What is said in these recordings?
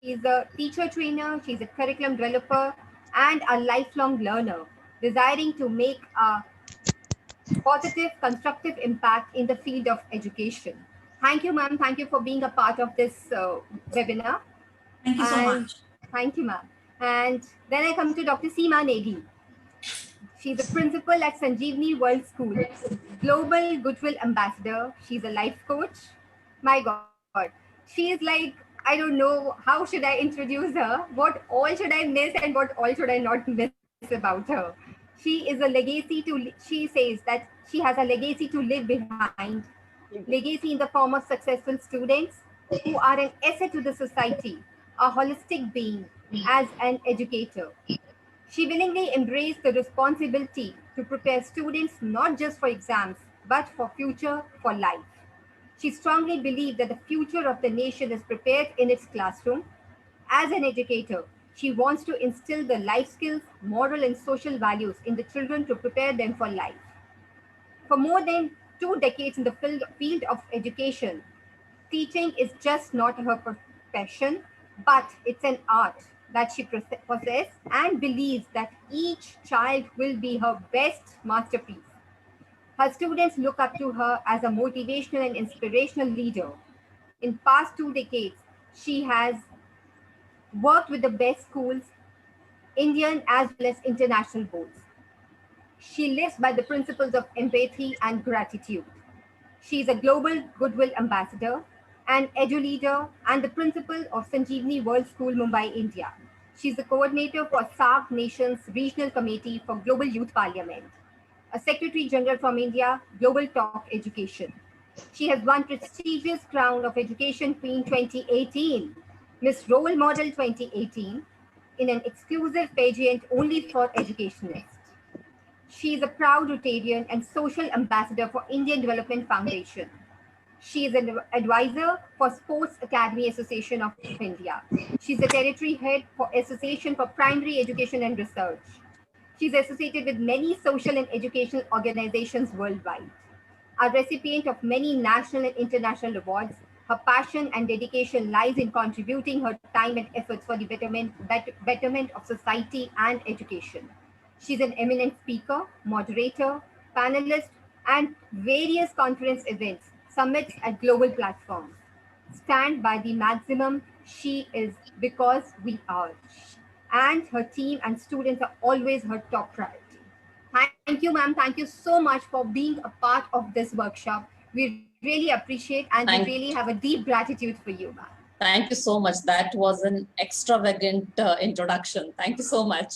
is a teacher trainer, she's a curriculum developer, and a lifelong learner, desiring to make a positive, constructive impact in the field of education. Thank you, ma'am. Thank you for being a part of this webinar. Thank you so And much. thank you, ma'am. And then I come to Dr. Seema Negi. She's a principal at Sanjeevani World School, Global Goodwill Ambassador. She's a life coach. My God, she is like, I don't know, how should I introduce her? What all should I miss and what all should I not miss about her? She is a legacy to, she says that she has a legacy to leave behind, legacy in the form of successful students who are an asset to the society, a holistic being as an educator. She willingly embraced the responsibility to prepare students not just for exams, but for future, for life. She strongly believed that the future of the nation is prepared in its classroom. As an educator, she wants to instill the life skills, moral and social values in the children to prepare them for life. For more than 2 decades in the field of education, teaching is just not her profession, but it's an art that she possesses and believes that each child will be her best masterpiece. Her students look up to her as a motivational and inspirational leader. In past 2 decades, she has worked with the best schools, Indian as well as international boards. She lives by the principles of empathy and gratitude. She is a global goodwill ambassador, an edu leader, and the principal of Sanjeevani World School, Mumbai, India. She is the coordinator for SARC Nations Regional Committee for Global Youth Parliament, a Secretary General from India, Global Talk Education. She has won prestigious crown of Education Queen 2018, Miss Role Model 2018, in an exclusive pageant only for educationists. She is a proud Rotarian and social ambassador for Indian Development Foundation. She is an advisor for Sports Academy Association of India. She's the territory head for Association for Primary Education and Research. She's associated with many social and educational organizations worldwide. A recipient of many national and international awards, her passion and dedication lies in contributing her time and efforts for the betterment of society and education. She's an eminent speaker, moderator, panelist, and various conference events, summits at global platforms. Stand by the maximum she is because we are. And her team and students are always her top priority. Thank you, ma'am. Thank you so much for being a part of this workshop. We really appreciate and we really Thank, have a deep gratitude for you, ma'am. thank you so much. That was an extravagant introduction. Thank you so much.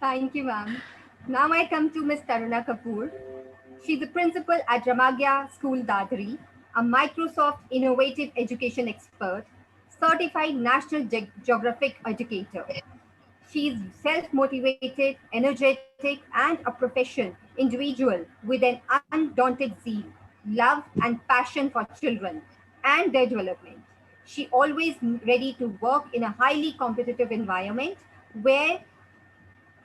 Thank you, ma'am. Now I come to Miss Taruna Kapoor. She's a principal at Ramagya School, Dadri, a Microsoft innovative education expert, certified national geographic educator. She is self motivated, energetic, and a profession individual with an undaunted zeal, love, and passion for children and their development. She always ready to work in a highly competitive environment where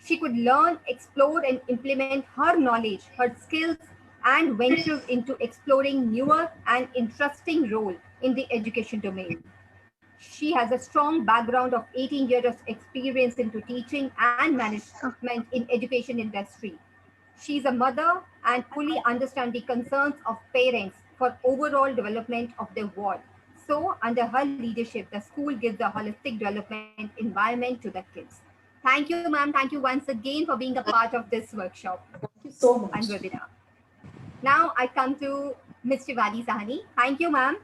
she could learn, explore, and implement her knowledge, her skills, and venture into exploring newer and interesting role in the education domain. She has a strong background of 18 years of experience into teaching and management in education industry. She is a mother and fully understands the concerns of parents for overall development of their ward. So, under her leadership, the school gives a holistic development environment to the kids. Thank you, ma'am. Thank you once again for being a part of this workshop Thank you so and much. webinar. Now I come to Ms. Shivali Sahani. Thank you, ma'am.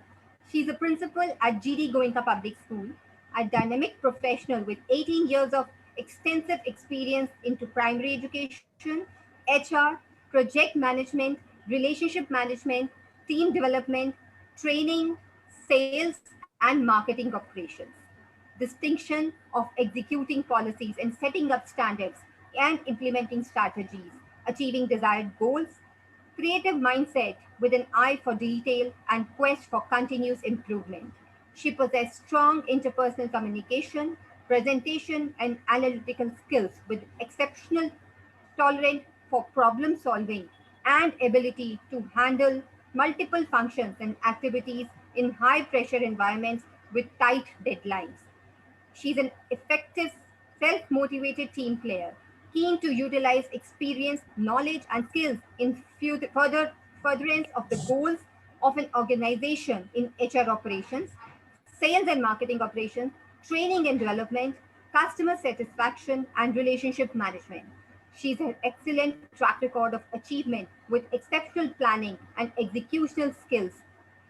She's a principal at GD Goenka Public School, a dynamic professional with 18 years of extensive experience into primary education, HR, project management, relationship management, team development, training, sales, and marketing operations. Distinction of executing policies and setting up standards and implementing strategies, achieving desired goals, creative mindset with an eye for detail and quest for continuous improvement. She possessed strong interpersonal communication, presentation, and analytical skills with exceptional tolerance for problem solving and ability to handle multiple functions and activities in high pressure environments with tight deadlines. She's an effective, self-motivated team player, keen to utilize experience, knowledge, and skills in furtherance of the goals of an organization in HR operations, sales and marketing operations, training and development, customer satisfaction, and relationship management. She's an excellent track record of achievement with exceptional planning and executional skills,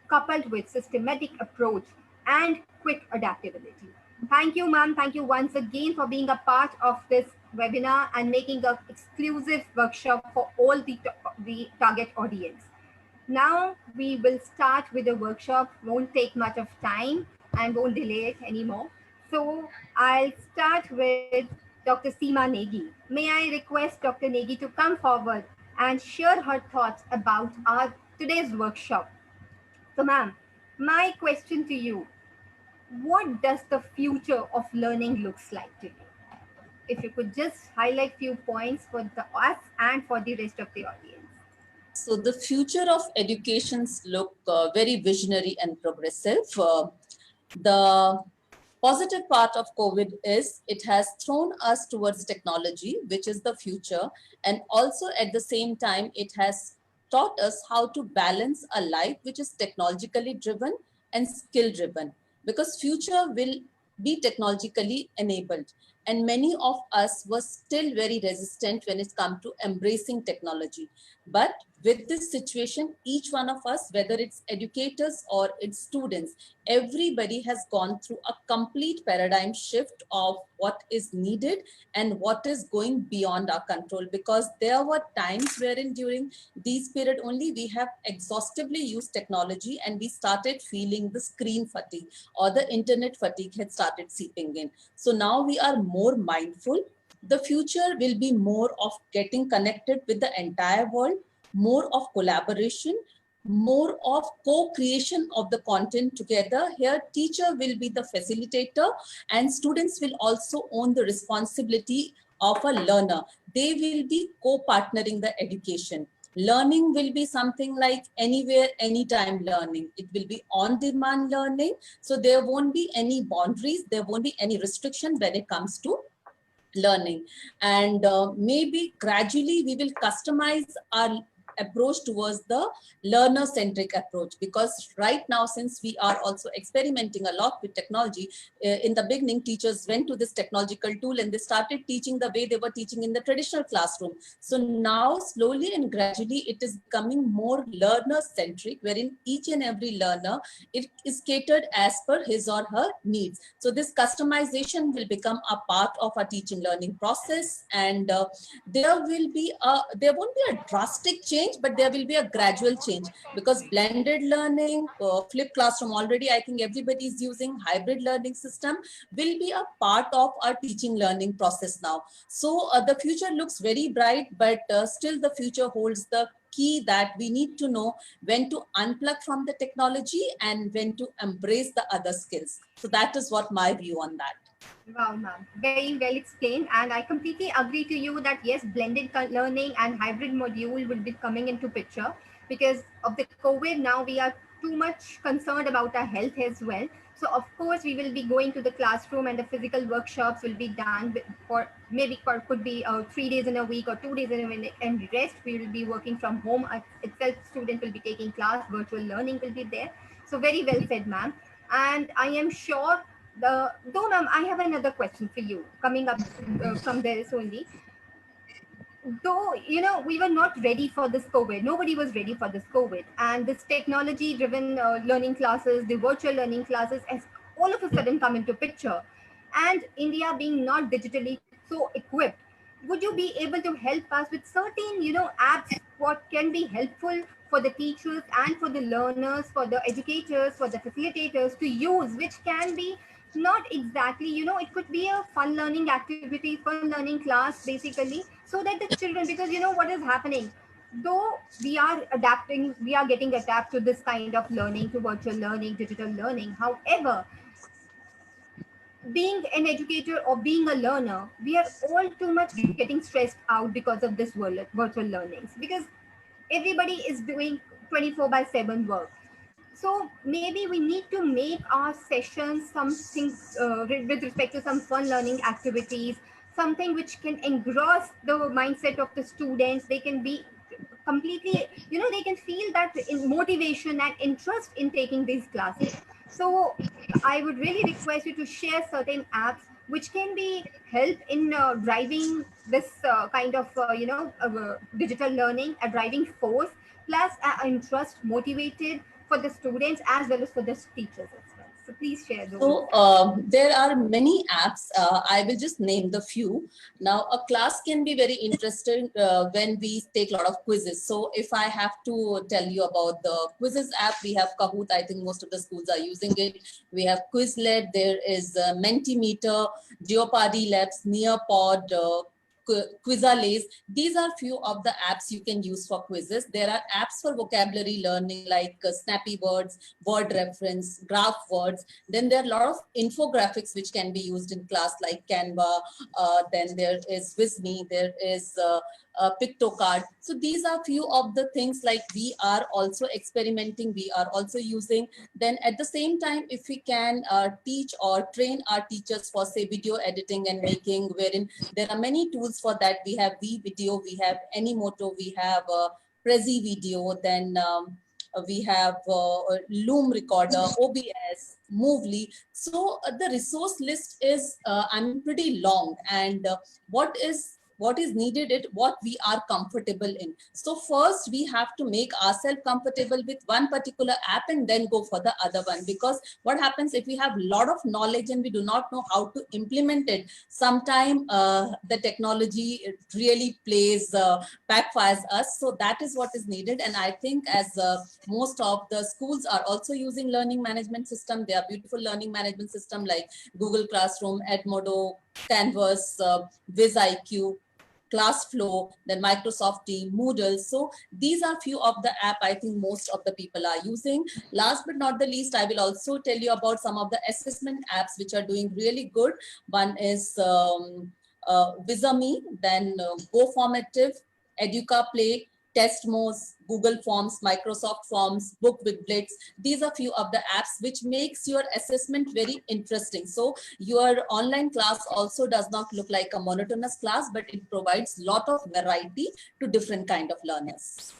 coupled with systematic approach and quick adaptability. Thank you, ma'am. Thank you once again for being a part of this webinar and making an exclusive workshop for all the target audience. Now we will start with the workshop, won't take much of time and won't delay it anymore. So I'll start with Dr. Seema Negi. May I request Dr. Negi to come forward and share her thoughts about our today's workshop. So ma'am, my question to you, what does the future of learning looks like to you? If you could just highlight few points for us and for the rest of the audience. So the future of educations look very visionary and progressive. The positive part of COVID is it has thrown us towards technology, which is the future. And also at the same time, it has taught us how to balance a life which is technologically driven and skill driven, because future will be technologically enabled. And many of us were still very resistant when it comes to embracing technology. But with this situation, each one of us, whether it's educators or it's students, everybody has gone through a complete paradigm shift of what is needed and what is going beyond our control, because there were times wherein during these period only we have exhaustively used technology and we started feeling the screen fatigue or the internet fatigue had started seeping in. So now we are more mindful. The future will be more of getting connected with the entire world, more of collaboration, more of co-creation of the content together. Here, teacher will be the facilitator and students will also own the responsibility of a learner. They will be co-partnering the education. Learning will be something like anywhere, anytime learning. It will be on-demand learning. So there won't be any boundaries. There won't be any restriction when it comes to learning. And maybe gradually we will customize our approach towards the learner centric approach, because right now, since we are also experimenting a lot with technology, in the beginning teachers went to this technological tool and they started teaching the way they were teaching in the traditional classroom. So now slowly and gradually it is becoming more learner centric, wherein each and every learner, it is catered as per his or her needs. So this customization will become a part of our teaching learning process, and there won't be a drastic change, but there will be a gradual change, because blended learning, flipped classroom, already I think everybody is using hybrid learning system, will be a part of our teaching learning process now. So the future looks very bright, but still the future holds the key that we need to know when to unplug from the technology and when to embrace the other skills. So that is what my view on that. Wow, ma'am. Very well explained. And I completely agree to you that yes, blended learning and hybrid module will be coming into picture because of the COVID. Now we are too much concerned about our health as well. So of course we will be going to the classroom and the physical workshops will be done for maybe could be 3 days in a week or 2 days in a week, and rest we will be working from home itself. Student will be taking class, virtual learning will be there. So very well said, ma'am. And I am sure though ma'am, I have another question for you coming up from this only. Though we were not ready for this COVID, nobody was ready for this COVID, and this technology driven learning classes, the virtual learning classes has all of a sudden come into picture. And India being not digitally so equipped, would you be able to help us with certain apps what can be helpful for the teachers and for the learners, for the educators, for the facilitators to use, which can be not exactly, it could be a fun learning activity, fun learning class basically, so that the children, because what is happening, though we are adapting, we are getting adapted to this kind of learning, to virtual learning, digital learning. However, being an educator or being a learner, we are all too much getting stressed out because of this virtual learnings, because everybody is doing 24/7 work. So maybe we need to make our sessions something with respect to some fun learning activities, something which can engross the mindset of the students. They can be completely, they can feel that in motivation and interest in taking these classes. So I would really request you to share certain apps which can be help in driving this kind of digital learning, a driving force, plus interest motivated for the students as well as for the teachers as well. So please share those. So there are many apps. I will just name the few. Now, a class can be very interesting when we take a lot of quizzes. So if I have to tell you about the quizzes app, we have Kahoot. I think most of the schools are using it. We have Quizlet. There is Mentimeter, Jeopardy Labs, Nearpod, Quizalays. These are few of the apps you can use for quizzes. There are apps for vocabulary learning like Snappy Words, Word Reference, Graph Words. Then there are a lot of infographics which can be used in class like Canva. Then there is Visme. There is PictoCard. So these are few of the things like we are also experimenting, we are also using. Then at the same time, if we can teach or train our teachers for say video editing and making, wherein there are many tools for that. We have VVideo, we have Animoto, we have Prezi Video, then we have Loom Recorder, OBS, Movely. So the resource list is, pretty long, and what is needed it what we are comfortable in. So first we have to make ourselves comfortable with one particular app and then go for the other one, because what happens if we have a lot of knowledge and we do not know how to implement it, sometime the technology really backfires us. So that is what is needed. And I think as most of the schools are also using learning management system, they are beautiful learning management system like Google Classroom, Edmodo, Canvas, VizIQ, ClassFlow, then Microsoft Team, Moodle. So these are few of the app I think most of the people are using. Last but not the least, I will also tell you about some of the assessment apps which are doing really good. One is Visame, then GoFormative, Educa Play, Testmos, Google Forms, Microsoft Forms, Book with Blitz. These are few of the apps which makes your assessment very interesting. So your online class also does not look like a monotonous class, but it provides lot of variety to different kind of learners.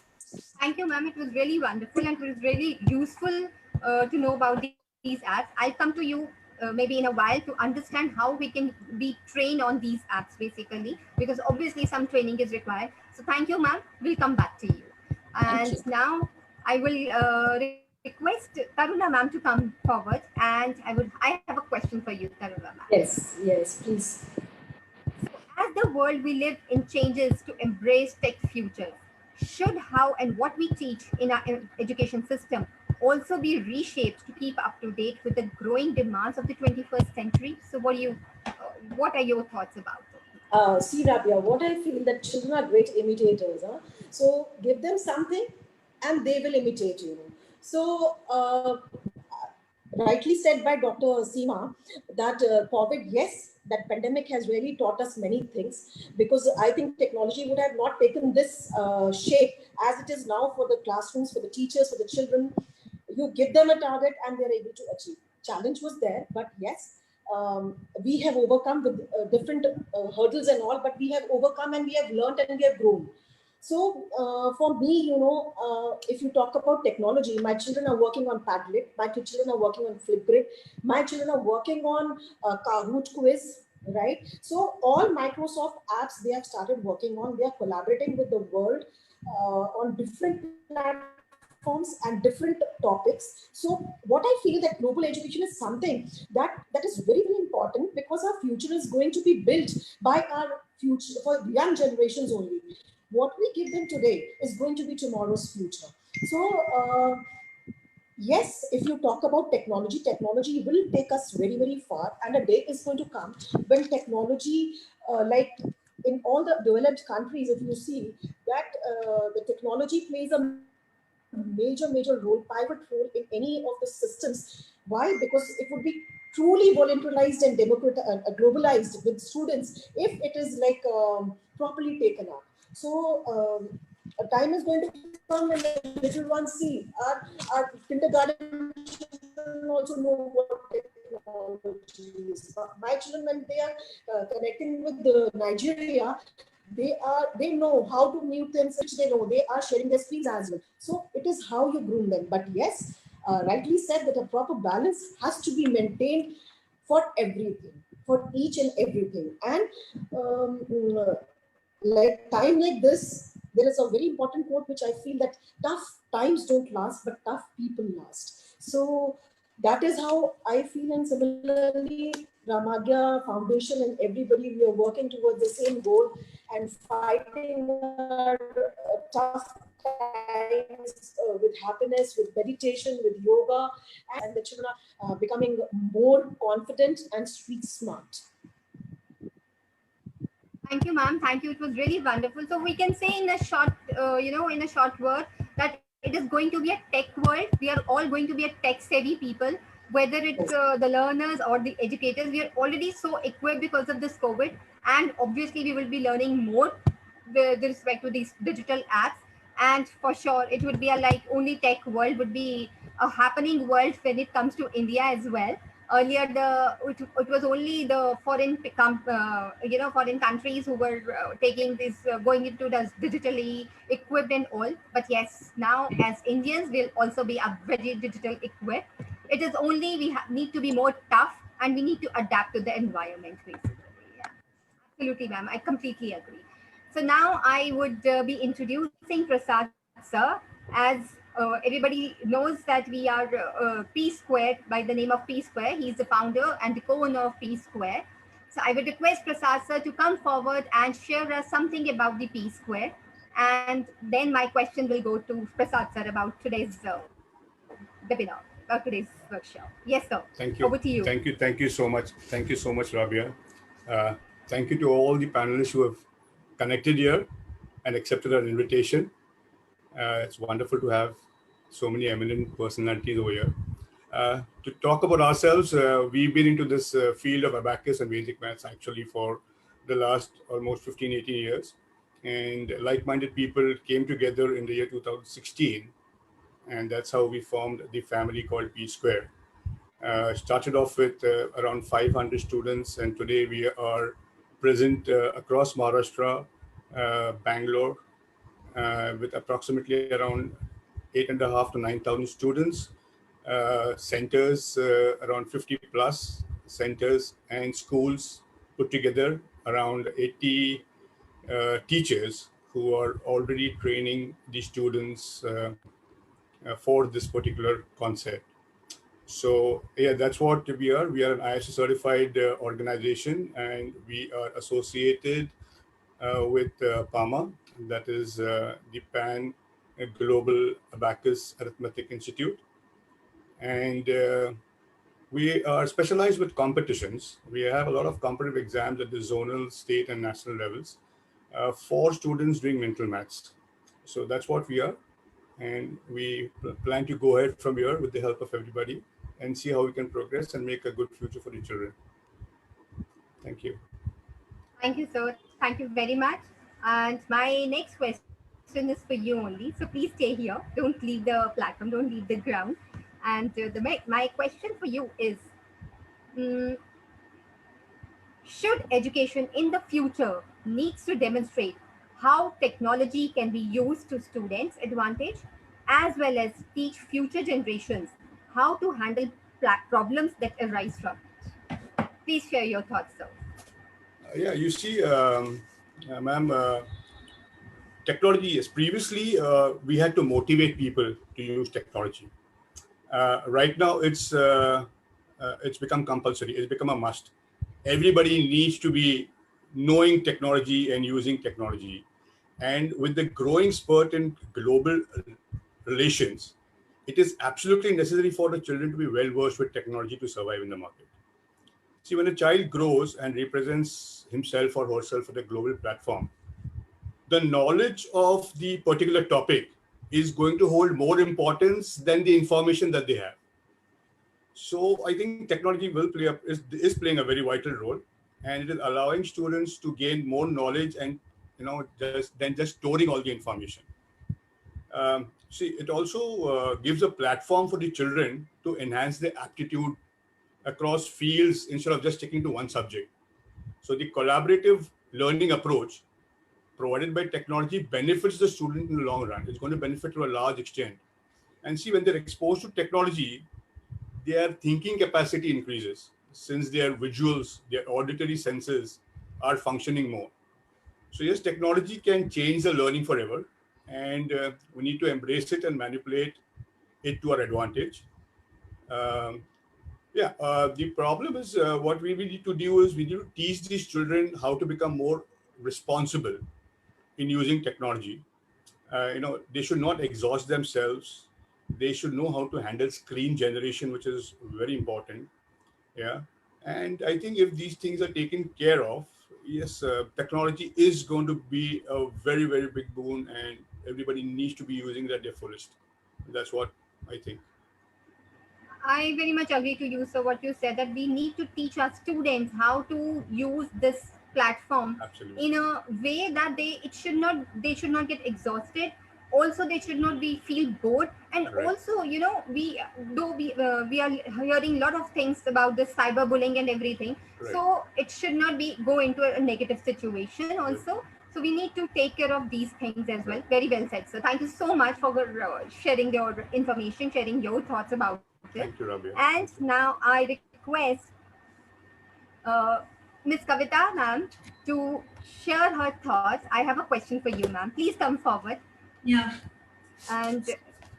Thank you, ma'am. It was really wonderful and it was really useful to know about these apps. I'll come to you maybe in a while to understand how we can be trained on these apps basically, because obviously some training is required. So thank you, ma'am. We'll come back to you. Thank And you. now I will request Taruna ma'am to come forward, and I have a question for you, Taruna ma'am. Yes, please. As the world we live in changes to embrace tech futures, should how and what we teach in our education system also be reshaped to keep up to date with the growing demands of the 21st century? So, what are your thoughts about it? See, Rabia, what I feel that children are great imitators. Huh? So give them something and they will imitate you. So rightly said by Dr. Seema that COVID, yes, that pandemic has really taught us many things, because I think technology would have not taken this shape as it is now for the classrooms, for the teachers, for the children. You give them a target and they're able to achieve. Challenge was there, but yes, we have overcome with different hurdles and all, but we have overcome and we have learned and we have grown. So for me, if you talk about technology, my children are working on Padlet, my two children are working on Flipgrid, my children are working on Kahoot quiz, right? So all Microsoft apps they have started working on, they are collaborating with the world on different platforms and different topics. So what I feel that global education is something that is very, very important, because our future is going to be built by our future for young generations only. What we give them today is going to be tomorrow's future. So yes, if you talk about technology, technology will take us very, very far, and a day is going to come when technology, like in all the developed countries, if you see that the technology plays a major role, pivot role in any of the systems. Why? Because it would be truly voluntarized and globalized with students if it is like properly taken up. So A time is going to come when the little ones see our kindergarten children also know what technology is. My children, when they are connecting with Nigeria, they know how to mute themselves. They know they are sharing their screens as well. So it is how you groom them. But yes, rightly said that a proper balance has to be maintained for everything, for each and everything. And like time like this, there is a very important quote which I feel that tough times don't last, but tough people last. So that is how I feel. And similarly, Ramagya Foundation and everybody, we are working towards the same goal and fighting our tough times with happiness, with meditation, with yoga, and the children are becoming more confident and street smart. Thank you, ma'am. Thank you. It was really wonderful. So we can say in a short, in a short word, that it is going to be a tech world. We are all going to be a tech-savvy people, whether it's the learners or the educators. We are already so equipped because of this COVID, and obviously we will be learning more with respect to these digital apps. And for sure, it would be a like only tech world would be a happening world when it comes to India as well. Earlier, it was only the foreign countries who were taking this going into this digitally equipped and all. But yes, now as Indians, we'll also be a very digital equipped. It is only we need to be more tough and we need to adapt to the environment basically. Yeah. Absolutely, ma'am. I completely agree. So now I would be introducing Prasad sir. As everybody knows that we are P Square by the name of P Square. He's the founder and the co-owner of P Square. So I would request Prasad sir to come forward and share us something about the P Square. And then my question will go to Prasad sir about today's webinar, about today's workshop. Yes, sir. Thank Over you. to you. Thank you so much. Thank you so much, Rabia. Thank you to all the panelists who have connected here and accepted our invitation. It's wonderful to have so many eminent personalities over here. To talk about ourselves, we've been into this field of abacus and Vedic maths actually for the last almost 15, 18 years. And like-minded people came together in the year 2016. And that's how we formed the family called P Square. Started off with around 500 students, and today we are present across Maharashtra, Bangalore, with approximately around 8,500 to 9,000 students, centers, around 50 plus centers and schools put together, around 80 teachers who are already training the students for this particular concept. So yeah, that's what we are. We are an ISO certified organization, and we are associated with PAMA, that is the Pan Global Abacus Arithmetic Institute. And we are specialized with competitions. We have a lot of competitive exams at the zonal, state, and national levels for students doing mental maths. So that's what we are. And we plan to go ahead from here with the help of everybody and see how we can progress and make a good future for the children. Thank you. Thank you, sir. Thank you very much. And my next question is for you only. So please stay here. Don't leave the platform. Don't leave the ground. And my question for you is, mm, should education in the future needs to demonstrate how technology can be used to students' advantage, as well as teach future generations how to handle problems that arise from it? Please share your thoughts, sir. Yeah, you see, ma'am, technology is previously we had to motivate people to use technology. Right now, it's become compulsory. It's become a must. Everybody needs to be knowing technology and using technology. And with the growing spurt in global relations, it is absolutely necessary for the children to be well versed with technology to survive in the market. See, when a child grows and represents himself or herself at a global platform, the knowledge of the particular topic is going to hold more importance than the information that they have. So I think technology will is playing a very vital role, and it is allowing students to gain more knowledge and just storing all the information. See, it also gives a platform for the children to enhance their aptitude across fields instead of just sticking to one subject. So the collaborative learning approach provided by technology benefits the student in the long run. It's going to benefit to a large extent. And see, when they're exposed to technology, their thinking capacity increases since their visuals, their auditory senses are functioning more. So yes, technology can change the learning forever, and we need to embrace it and manipulate it to our advantage. Um, the problem is what we need to do is we need to teach these children how to become more responsible in using technology. They should not exhaust themselves. They should know how to handle screen generation, which is very important. Yeah. And I think if these things are taken care of, yes, technology is going to be a very, very big boon, and everybody needs to be using it at their fullest. That's what I think. I very much agree to you. So what you said, that we need to teach our students how to use this platform Absolutely. in a way that they should not get exhausted. Also, they should not be feel bored. And Right. also, we are hearing a lot of things about the cyberbullying and everything. Right. So it should not be go into a negative situation also. So we need to take care of these things as well. Very well said. So thank you so much for sharing your information, sharing your thoughts about it. Thank you, Rabia. And now I request Ms. Kavita, ma'am, to share her thoughts. I have a question for you, ma'am. Please come forward. Yeah. And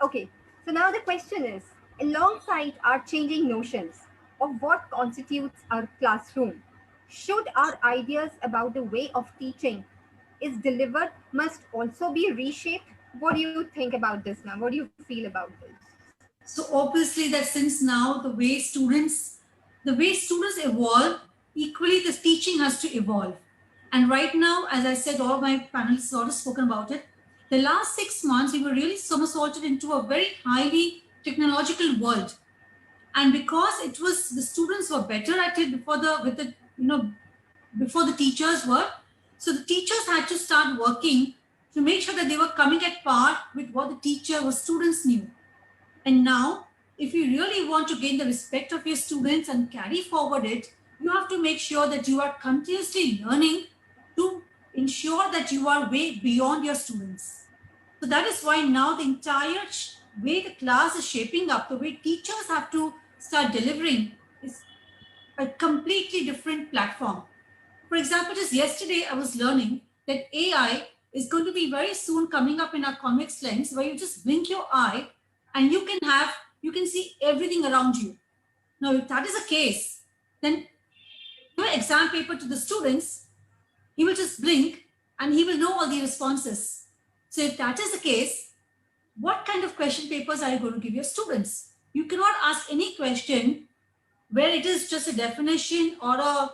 okay, so now the question is, alongside our changing notions of what constitutes our classroom, should our ideas about the way of teaching is delivered must also be reshaped? What do you think about this, ma'am? What do you feel about this? So obviously that since now the way students evolve, equally the teaching has to evolve. And right now, as I said, all my panelists have already spoken about it. The last 6 months, we were really somersaulted into a very highly technological world. And because it was the students were better at it before the teachers were, so the teachers had to start working to make sure that they were coming at par with what the teacher or students knew. And now, if you really want to gain the respect of your students and carry forward it, you have to make sure that you are continuously learning to ensure that you are way beyond your students. So that is why now the entire way the class is shaping up, the way teachers have to start delivering is a completely different platform. For example, just yesterday I was learning that AI is going to be very soon coming up in our convex lens, where you just blink your eye and you can see everything around you. Now, if that is the case, then your exam paper to the students, he will just blink and he will know all the responses. So if that is the case, what kind of question papers are you going to give your students? You cannot ask any question where it is just a definition or a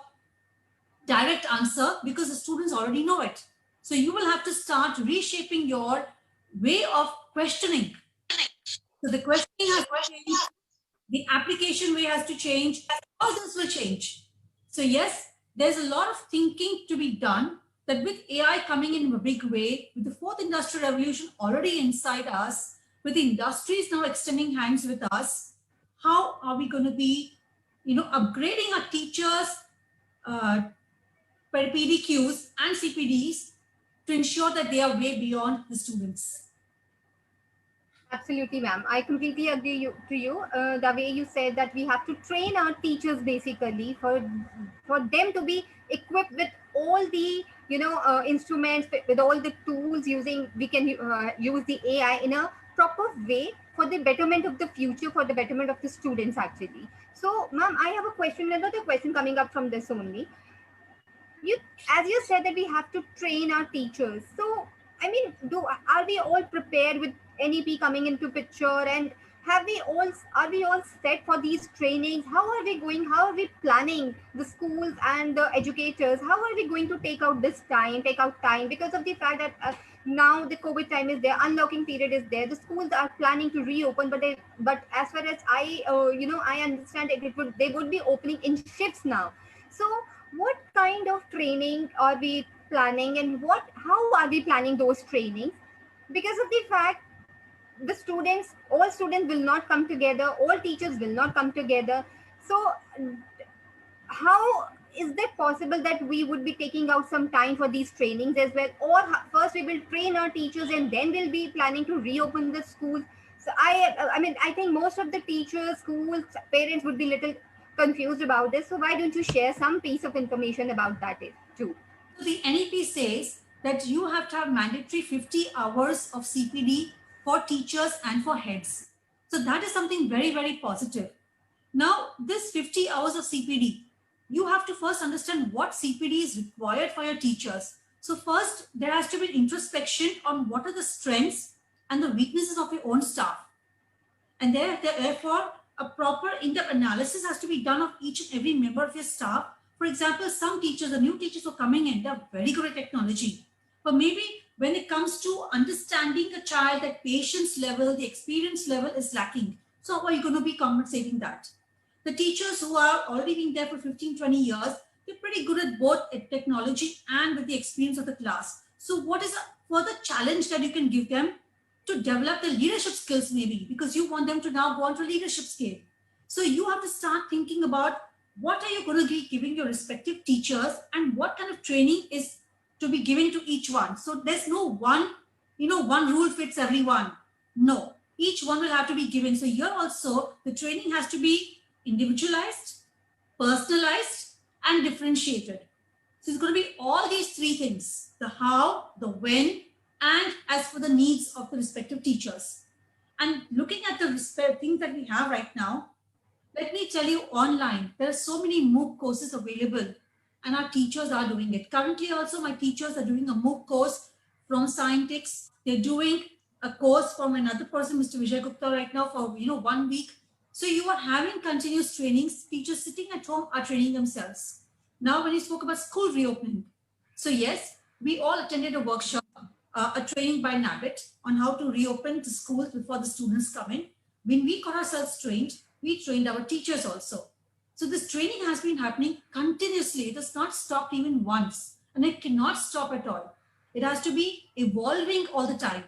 direct answer, because the students already know it. So you will have to start reshaping your way of questioning. So the questioning has to change, the application way has to change, all this will change. So yes, there's a lot of thinking to be done, that with AI coming in a big way, with the fourth industrial revolution already inside us, with the industries now extending hands with us, how are we going to be, upgrading our teachers, PDQs and CPDs to ensure that they are way beyond the students? Absolutely, ma'am. I completely agree to you. The way you said that we have to train our teachers basically for them to be equipped with all the instruments, with all the tools we can use the AI in a proper way for the betterment of the future, for the betterment of the students actually. So, ma'am, I have another question coming up from this only. As you said that we have to train our teachers. So, I mean, are we all prepared with NEP coming into picture, and are we all set for these trainings? How are we planning, the schools and the educators? How are we going to take out time because of the fact that now the COVID time is there, unlocking period is there. The schools are planning to reopen, but as far as I understand they would be opening in shifts now. So what kind of training are we planning, and how are we planning those trainings? Because of the fact all students will not come together, all teachers will not come together. So how is that possible that we would be taking out some time for these trainings as well, or first we will train our teachers and then we'll be planning to reopen the schools? So I mean, I think most of the teachers, schools, parents would be little confused about this. So why don't you share some piece of information about that too? So the NEP says that you have to have mandatory 50 hours of CPD for teachers and for heads. So that is something very, very positive. Now, this 50 hours of CPD, you have to first understand what CPD is required for your teachers. So first, there has to be introspection on what are the strengths and the weaknesses of your own staff. And therefore, a proper in-depth analysis has to be done of each and every member of your staff. For example, some teachers, the new teachers who are coming in, they're very good at technology. But maybe when it comes to understanding a child, that patience level, the experience level is lacking. So how are you going to be compensating that? The teachers who are already been there for 15, 20 years, they're pretty good at both technology and with the experience of the class. So what is a further challenge that you can give them to develop the leadership skills maybe, because you want them to now go on to leadership scale. So you have to start thinking about what are you going to be giving your respective teachers and what kind of training is to be given to each one. So there's no one rule fits everyone. No, each one will have to be given. So here also the training has to be individualized, personalized, and differentiated. So it's going to be all these three things: the how, the when, and as for the needs of the respective teachers. And looking at the things that we have right now, let me tell you, online, there are so many MOOC courses available and our teachers are doing it. Currently also, my teachers are doing a MOOC course from Scientix. They're doing a course from another person, Mr. Vijay Gupta, right now for 1 week. So you are having continuous trainings. Teachers sitting at home are training themselves. Now, when you spoke about school reopening, so yes, we all attended a workshop, a training by NABIT on how to reopen the schools before the students come in. When we got ourselves trained, we trained our teachers also. So this training has been happening continuously. It has not stopped even once, and it cannot stop at all. It has to be evolving all the time.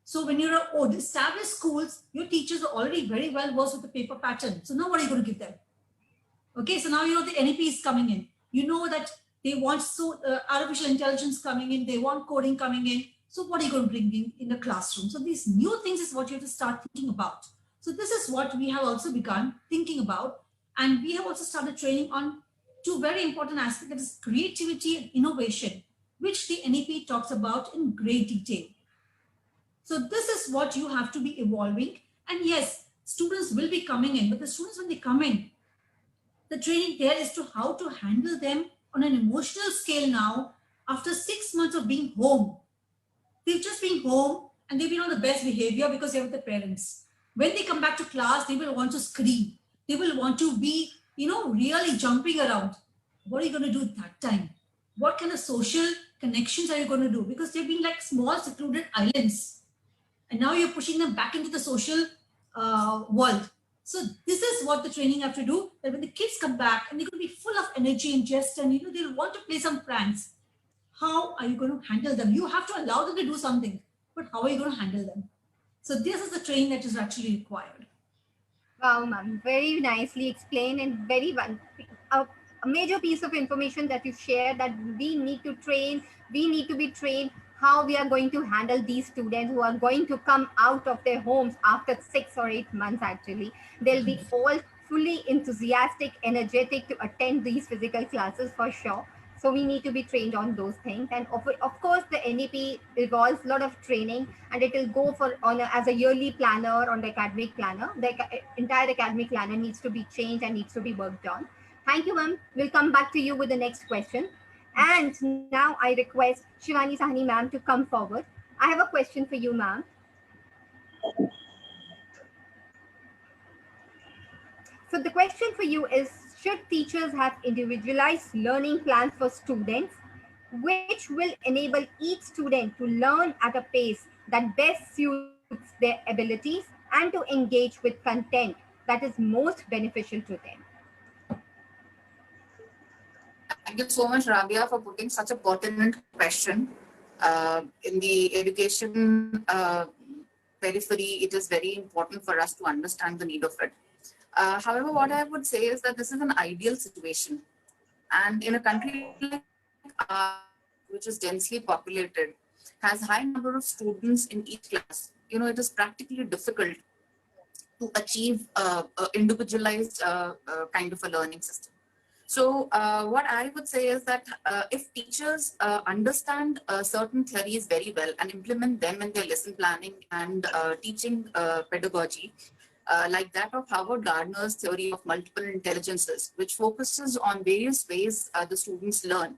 So when you're at established schools, your teachers are already very well versed with the paper pattern. So now what are you going to give them? Okay, so now the NEP is coming in. You know that they want artificial intelligence coming in, they want coding coming in. So what are you going to bring in the classroom? So these new things is what you have to start thinking about. So this is what we have also begun thinking about. And we have also started training on two very important aspects, that is creativity and innovation, which the NEP talks about in great detail. So this is what you have to be evolving. And yes, students will be coming in, but the students, when they come in, the training there is to how to handle them on an emotional scale now after 6 months of being home. They've just been home and they've been on the best behavior because they're with their parents. When they come back to class, they will want to scream. They will want to be, really jumping around. What are you going to do at that time? What kind of social connections are you going to do? Because they've been like small secluded islands. And now you're pushing them back into the social world. So this is what the training have to do, that when the kids come back and they're going to be full of energy and jest and they'll want to play some pranks. How are you going to handle them? You have to allow them to do something, but how are you going to handle them? So this is the training that is actually required. Wow, ma'am, very nicely explained, and a major piece of information that you shared, that we need to be trained how we are going to handle these students who are going to come out of their homes after 6 or 8 months. Actually, they'll be all fully enthusiastic, energetic to attend these physical classes for sure. So we need to be trained on those things. And of course, the NEP involves a lot of training, and it will go as a yearly planner on the academic planner. The entire academic planner needs to be changed and needs to be worked on. Thank you, ma'am. We'll come back to you with the next question. And now I request Shivani Sahni ma'am to come forward. I have a question for you, ma'am. So the question for you is, should teachers have individualized learning plans for students, which will enable each student to learn at a pace that best suits their abilities and to engage with content that is most beneficial to them? Thank you so much, Rabia, for putting such a pertinent question. In the education periphery, it is very important for us to understand the need of it. However, what I would say is that this is an ideal situation. And in a country like ours, which is densely populated, has high number of students in each class, it is practically difficult to achieve a individualized kind of a learning system. So what I would say is that if teachers understand certain theories very well and implement them in their lesson planning and teaching pedagogy, like that of Howard Gardner's theory of multiple intelligences, which focuses on various ways the students learn.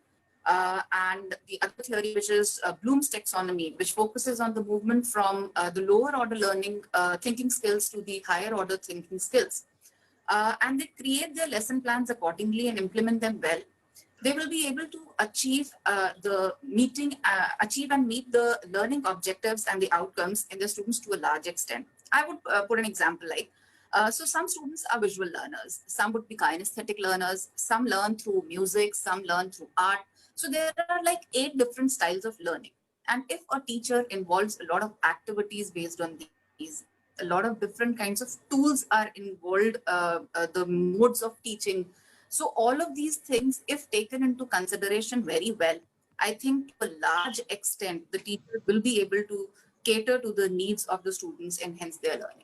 And the other theory, which is Bloom's taxonomy, which focuses on the movement from the lower order learning thinking skills to the higher order thinking skills. And they create their lesson plans accordingly and implement them well, they will be able to achieve achieve and meet the learning objectives and the outcomes in the students to a large extent. I would put an example like, so some students are visual learners, some would be kinesthetic learners, some learn through music, some learn through art. So there are like 8 different styles of learning. And if a teacher involves a lot of activities based on these, a lot of different kinds of tools are involved, the modes of teaching. So all of these things, if taken into consideration very well, I think to a large extent, the teacher will be able to cater to the needs of the students and hence their learning.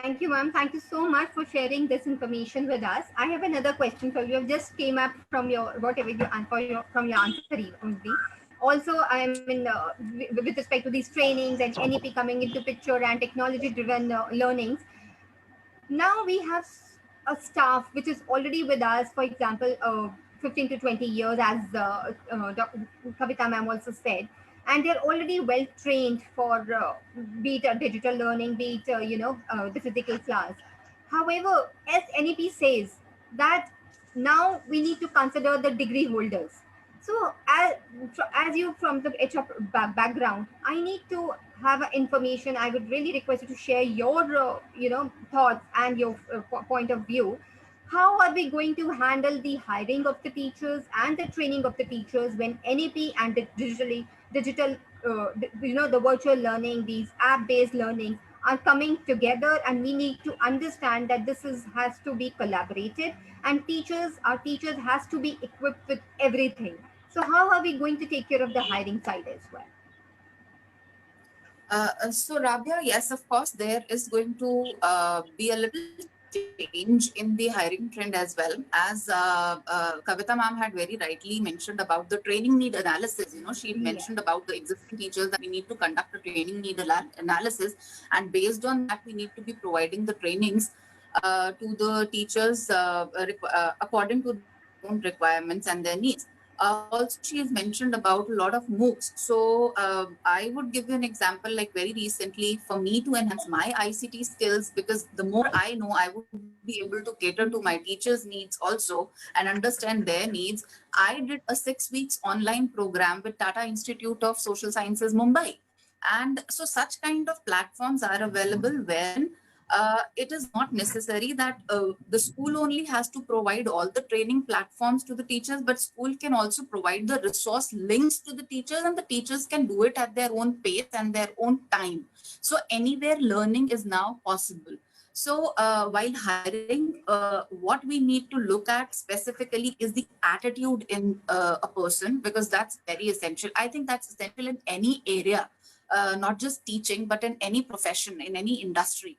Thank you, ma'am. Thank you so much for sharing this information with us. I have another question for you. I've just came up from your whatever you answer from your answer only. Also, I am in with respect to these trainings and NEP coming into picture and technology-driven learnings. Now we have a staff which is already with us. For example, 15 to 20 years, as Dr. Kavita ma'am also said. And they're already well trained for be it digital learning, be it the physical class. However, as NEP says that now we need to consider the degree holders. So as you from the HR background, I need to have information. I would really request you to share your thoughts and your point of view. How are we going to handle the hiring of the teachers and the training of the teachers when NEP and the digital, the virtual learning, these app-based learning are coming together, and we need to understand that this has to be collaborated, and our teachers has to be equipped with everything. So how are we going to take care of the hiring side as well? So Rabia, yes, of course, there is going to be a little change in the hiring trend as well, as Kavita ma'am had very rightly mentioned about the training need analysis. She mentioned about the existing teachers that we need to conduct a training need analysis, and based on that we need to be providing the trainings to the teachers according to their own requirements and their needs. Also, she has mentioned about a lot of MOOCs. So I would give you an example, like very recently, for me to enhance my ICT skills, because the more I know, I would be able to cater to my teachers' needs also and understand their needs. I did a 6 weeks online program with Tata Institute of Social Sciences, Mumbai. And so such kind of platforms are available when it is not necessary that the school only has to provide all the training platforms to the teachers, but school can also provide the resource links to the teachers, and the teachers can do it at their own pace and their own time. So anywhere learning is now possible. So while hiring, what we need to look at specifically is the attitude in a person, because that's very essential. I think that's essential in any area, not just teaching, but in any profession, in any industry.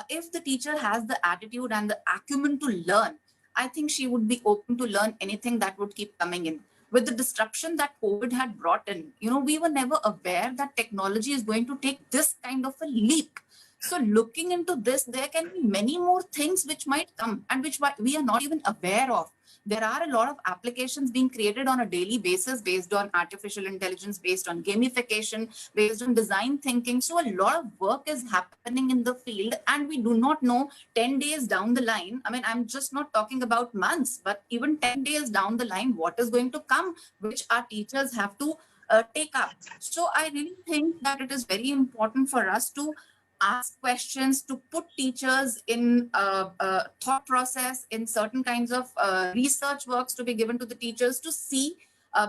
If the teacher has the attitude and the acumen to learn, I think she would be open to learn anything that would keep coming in. With the disruption that COVID had brought in, we were never aware that technology is going to take this kind of a leap. So looking into this, there can be many more things which might come and which we are not even aware of. There are a lot of applications being created on a daily basis based on artificial intelligence, based on gamification, based on design thinking. So a lot of work is happening in the field, and we do not know 10 days down the line. I mean, I'm just not talking about months, but even 10 days down the line, what is going to come, which our teachers have to take up. So I really think that it is very important for us to ask questions, to put teachers in thought process, in certain kinds of research works to be given to the teachers to see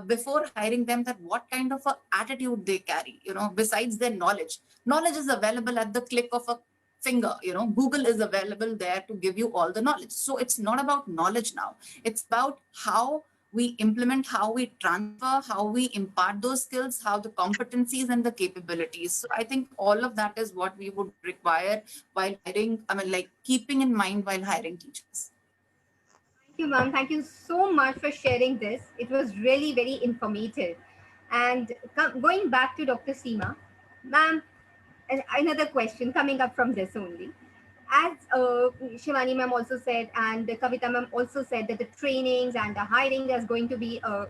before hiring them, that what kind of a attitude they carry, besides their knowledge. Knowledge is available at the click of a finger. Google is available there to give you all the knowledge. So it's not about knowledge now. It's about how we implement, how we transfer, how we impart those skills, how the competencies and the capabilities. So I think all of that is what we would require while hiring, keeping in mind while hiring teachers. Thank you, ma'am. Thank you so much for sharing this. It was really very informative. And going back to Dr. Seema, ma'am, another question coming up from this only. As Shivani ma'am also said, and Kavita ma'am also said, that the trainings and the hiring is going to be a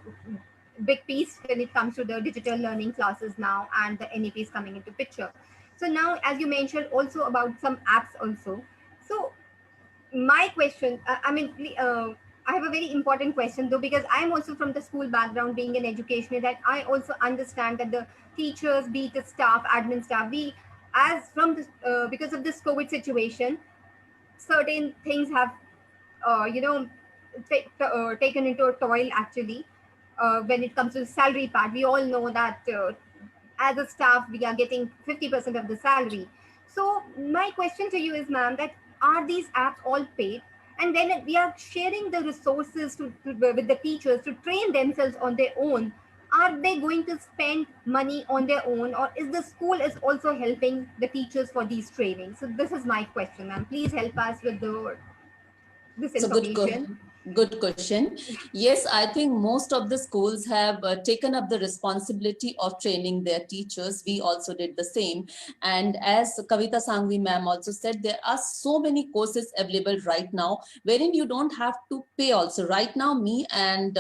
big piece when it comes to the digital learning classes now, and the NEPs coming into picture. So now, as you mentioned also about some apps also. So my question, I have a very important question though, because I'm also from the school background, being an educationer, that I also understand that the teachers, be it the staff, admin staff, we, as from this, because of this COVID situation, certain things have, taken into a toil actually. When it comes to the salary part, we all know that as a staff, we are getting 50% of the salary. So my question to you is, ma'am, that are these apps all paid? And then we are sharing the resources with the teachers to train themselves on their own. Are they going to spend money on their own, or is the school is also helping the teachers for these trainings? So this is my question, ma'am. Please help us with this It's a information. good question. Yes, I think most of the schools have taken up the responsibility of training their teachers. We also did the same. And as Kavita Sangvi ma'am also said, there are so many courses available right now wherein you don't have to pay also. Right now, me and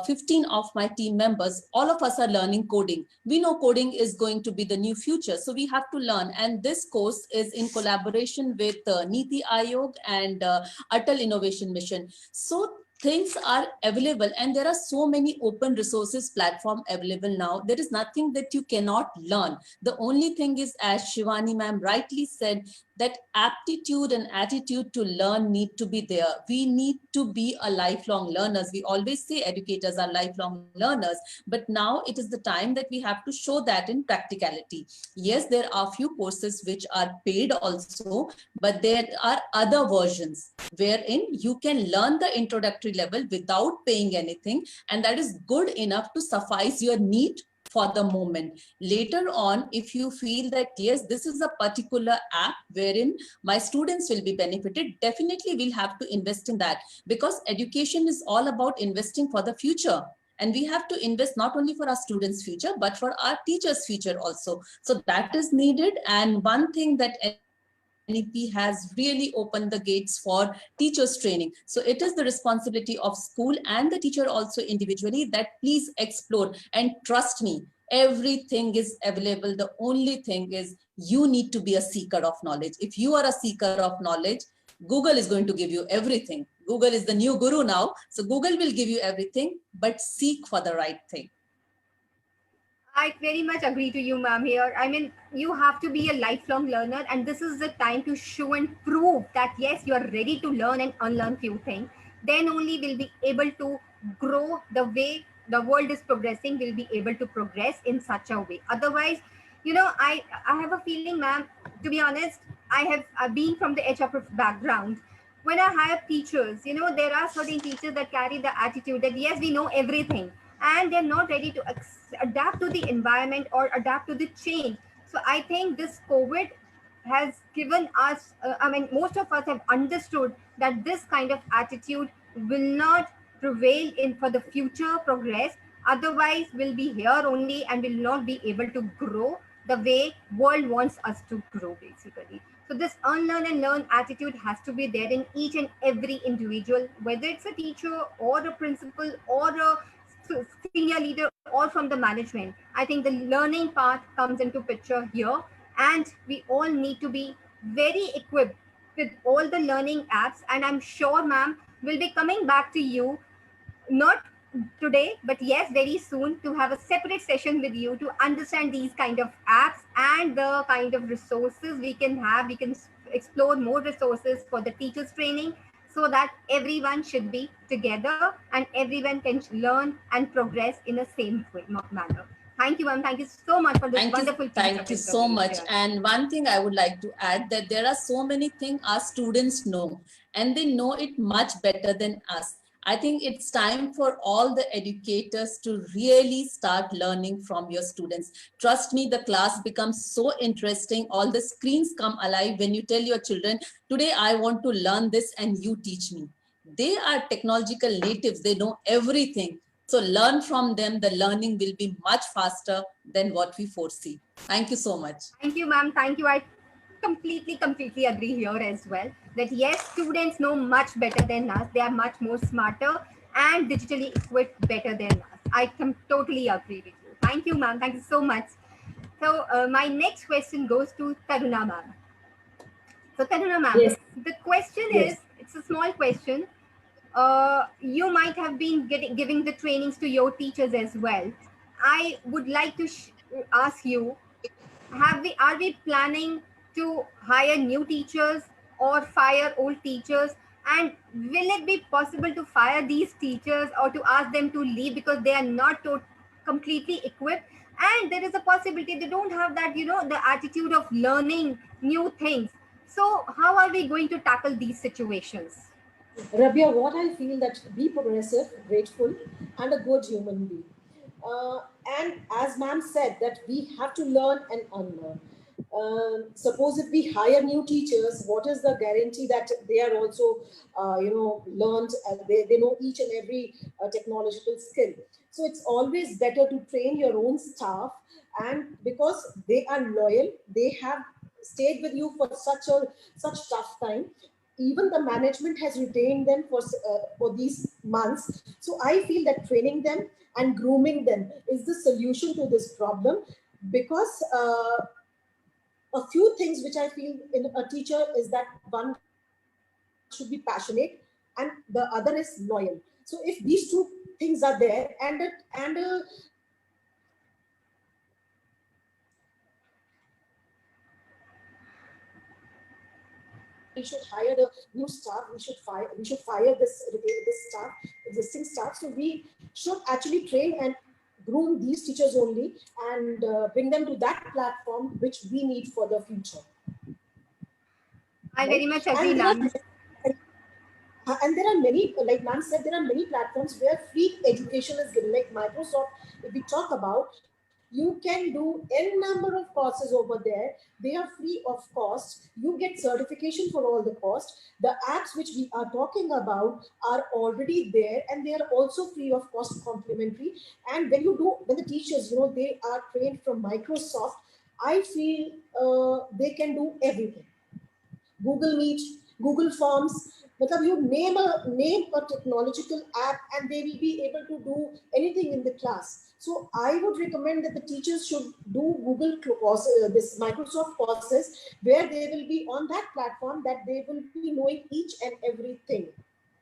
15 of my team members, all of us are learning coding. We know coding is going to be the new future. So we have to learn. And this course is in collaboration with Niti Aayog and Atal Innovation Mission. So things are available, and there are so many open resources platform available now. There is nothing that you cannot learn. The only thing is, as Shivani ma'am rightly said, that aptitude and attitude to learn need to be there. We need to be a lifelong learners. We always say educators are lifelong learners, but now it is the time that we have to show that in practicality. Yes, there are few courses which are paid also, but there are other versions wherein you can learn the introductory level without paying anything, and that is good enough to suffice your need for the moment. Later on, if you feel that, yes, this is a particular app wherein my students will be benefited, definitely we'll have to invest in that, because education is all about investing for the future. And we have to invest not only for our students' future, but for our teachers' future also. So that is needed. And one thing that NEP has really opened the gates for teachers training. So it is the responsibility of school and the teacher also individually that please explore, and trust me, everything is available. The only thing is you need to be a seeker of knowledge. If you are a seeker of knowledge, Google is going to give you everything. Google is the new guru now. So Google will give you everything, but seek for the right thing. I very much agree to you, ma'am, here. I mean, you have to be a lifelong learner, and this is the time to show and prove that, yes, you are ready to learn and unlearn few things. Then only will be able to grow the way the world is progressing, will be able to progress in such a way. Otherwise, I have a feeling, ma'am, to be honest, I've been from the HR background. When I hire teachers, there are certain teachers that carry the attitude that, yes, we know everything, and they're not ready to adapt to the environment or adapt to the change. So I think this COVID has given us, most of us have understood that this kind of attitude will not prevail in for the future progress. Otherwise, we'll be here only and will not be able to grow the way world wants us to grow, basically. So this unlearn and learn attitude has to be there in each and every individual, whether it's a teacher or a principal or a senior leader or from the management. I think the learning part comes into picture here, and we all need to be very equipped with all the learning apps. And I'm sure, ma'am, we'll be coming back to you, not today, but yes, very soon, to have a separate session with you to understand these kind of apps and the kind of resources we can have. We can explore more resources for the teachers training, so that everyone should be together and everyone can learn and progress in the same manner. Thank you, ma'am. Thank you so much for this wonderful piece Thank of you so much. information. And one thing I would like to add, that there are so many things our students know, and they know it much better than us. I think it's time for all the educators to really start learning from your students. Trust me, the class becomes so interesting. All the screens come alive when you tell your children, today I want to learn this and you teach me. They are technological natives. They know everything. So learn from them. The learning will be much faster than what we foresee. Thank you so much. Thank you, ma'am. Thank you. I completely agree here as well. That yes, students know much better than us. They are much more smarter and digitally equipped better than us. I can totally agree with you. Thank you, ma'am. Thank you so much. So my next question goes to Taruna, ma'am. So Taruna, ma'am, Yes. the question Yes. is, it's a small question. You might have been giving the trainings to your teachers as well. I would like to ask you, are we planning to hire new teachers or fire old teachers, and will it be possible to fire these teachers or to ask them to leave because they are not completely equipped, and there is a possibility they don't have that, the attitude of learning new things? So how are we going to tackle these situations? Rabia, what I feel that be progressive, grateful, and a good human being. And as ma'am said, that we have to learn and unlearn. Suppose if we hire new teachers, what is the guarantee that they are also, learned, they know each and every technological skill? So it's always better to train your own staff, and because they are loyal, they have stayed with you for such tough time. Even the management has retained them for these months. So I feel that training them and grooming them is the solution to this problem, because a few things which I feel in a teacher is that one should be passionate and the other is loyal. So if these two things are there, and we should hire the new staff, we should fire this staff, existing staff. So we should actually train and groom these teachers only, and bring them to that platform which we need for the future. I very much agree, And there are ma'am. and there are many, like ma'am said, there are many platforms where free education is given, like Microsoft. If we talk about, you can do n number of courses over there. They are free of cost. You get certification for all the cost. The apps which we are talking about are already there, and they are also free of cost, complimentary. And when the teachers, they are trained from Microsoft, I feel they can do everything. Google Meet, Google Forms. Matlab, you name a technological app and they will be able to do anything in the class. So I would recommend that the teachers should do Google courses, this Microsoft courses, where they will be on that platform, that they will be knowing each and everything,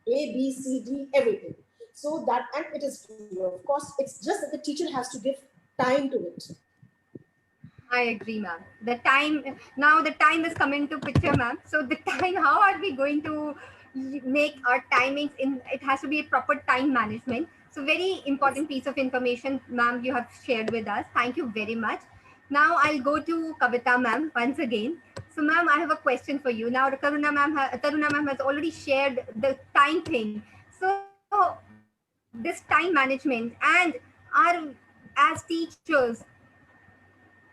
A, B, C, D, everything. So that, and it is free of course. It's just that the teacher has to give time to it. I agree, ma'am. The time is coming to picture, ma'am. So the time, how are we going to make our timings it has to be a proper time management. So very important piece of information, ma'am, you have shared with us. Thank you very much. Now I'll go to Kavita, ma'am, once again. So ma'am, I have a question for you. Now Taruna ma'am has already shared the time thing. So this time management and our, as teachers,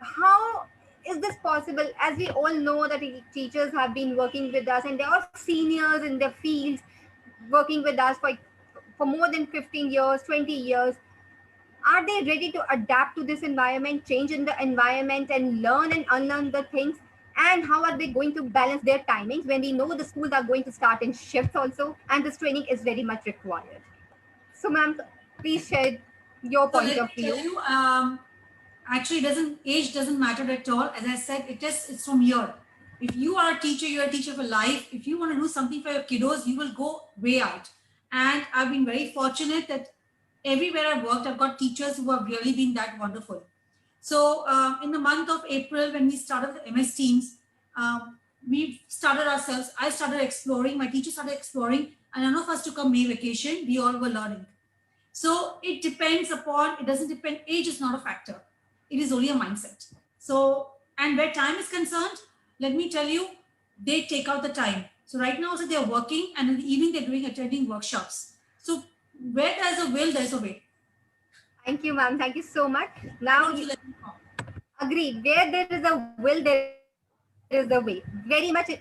how is this possible, as we all know that teachers have been working with us and they are seniors in their fields, working with us for more than 15 years, 20 years? Are they ready to adapt to this environment, change in the environment, and learn and unlearn the things? And how are they going to balance their timings when we know the schools are going to start in shifts also, and this training is very much required? So ma'am, please share your So point let of me tell view. you, actually age doesn't matter at all. As I said, it's from here. If you are a teacher, you're a teacher for life. If you want to do something for your kiddos, you will go way out. And I've been very fortunate that everywhere I've worked, I've got teachers who have really been that wonderful. So in the month of April, when we started the MS Teams, we started ourselves. I started exploring. My teacher started exploring, and none of us took a May vacation. We all were learning. So it depends upon. It doesn't depend. Age is not a factor. It is only a mindset. So, and where time is concerned, let me tell you, they take out the time. So right now, also they're working, and in the evening they're attending workshops. So where there's a will, there's a way. Thank you, ma'am. Thank you so much. Now, agreed. Where there is a will, there is a way. Very much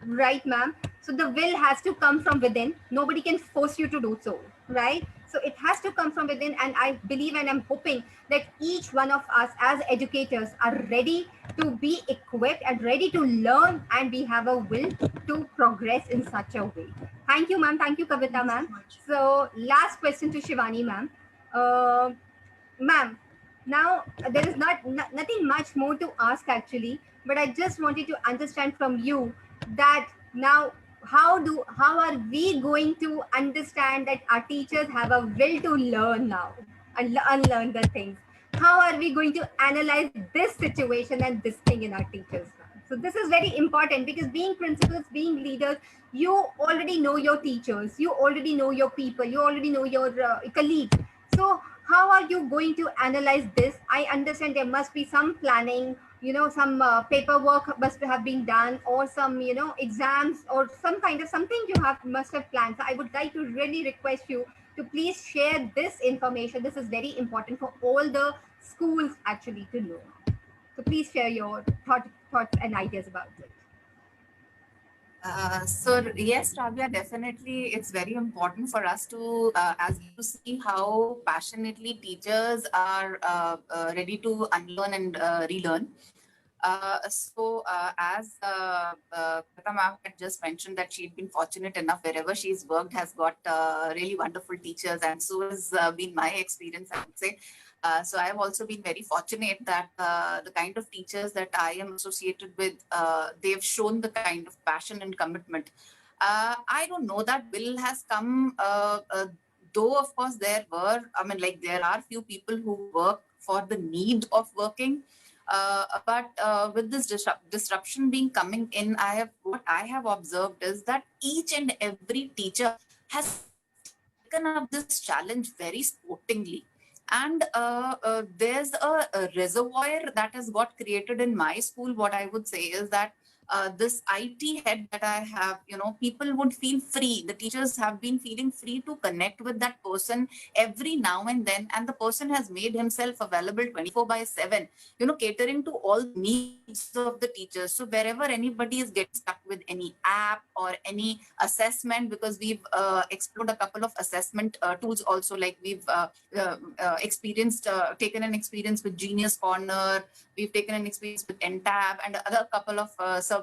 right, ma'am. So the will has to come from within. Nobody can force you to do so, right? So it has to come from within. And I believe and I'm hoping that each one of us as educators are ready to be equipped and ready to learn, and we have a will to progress in such a way. Thank you, ma'am. Thank you, Kavita, ma'am. So last question to Shivani, ma'am. Ma'am, now there is nothing much more to ask actually, but I just wanted to understand from you that now how are we going to understand that our teachers have a will to learn now and unlearn the things? How are we going to analyze this situation and this thing in our teachers now? So this is very important, because being principals, being leaders, you already know your teachers, you already know your people, you already know your colleagues. So how are you going to analyze this? I understand there must be some planning, some paperwork must have been done, or some, exams, or some kind of something you must have planned. So I would like to really request you to please share this information. This is very important for all the schools actually to know. So please share your thoughts and ideas about it. So yes, Rabia, definitely it's very important for us to, as you see how passionately teachers are ready to unlearn and relearn. As Kavita ma'am had just mentioned that she'd been fortunate enough wherever she's worked has got really wonderful teachers, and so has been my experience, I would say. So I've also been very fortunate that the kind of teachers that I am associated with, they've shown the kind of passion and commitment. I don't know that will has come, though of course there are few people who work for the need of working. But with this disruption being coming in, what I have observed is that each and every teacher has taken up this challenge very sportingly. And there's a reservoir that has got created in my school. What I would say is that this IT head that I have, people would feel free. The teachers have been feeling free to connect with that person every now and then. And the person has made himself available 24/7, catering to all the needs of the teachers. So wherever anybody is getting stuck with any app or any assessment, because we've explored a couple of assessment tools also, like we've taken an experience with Genius Corner, we've taken an experience with NTAB and other couple of services,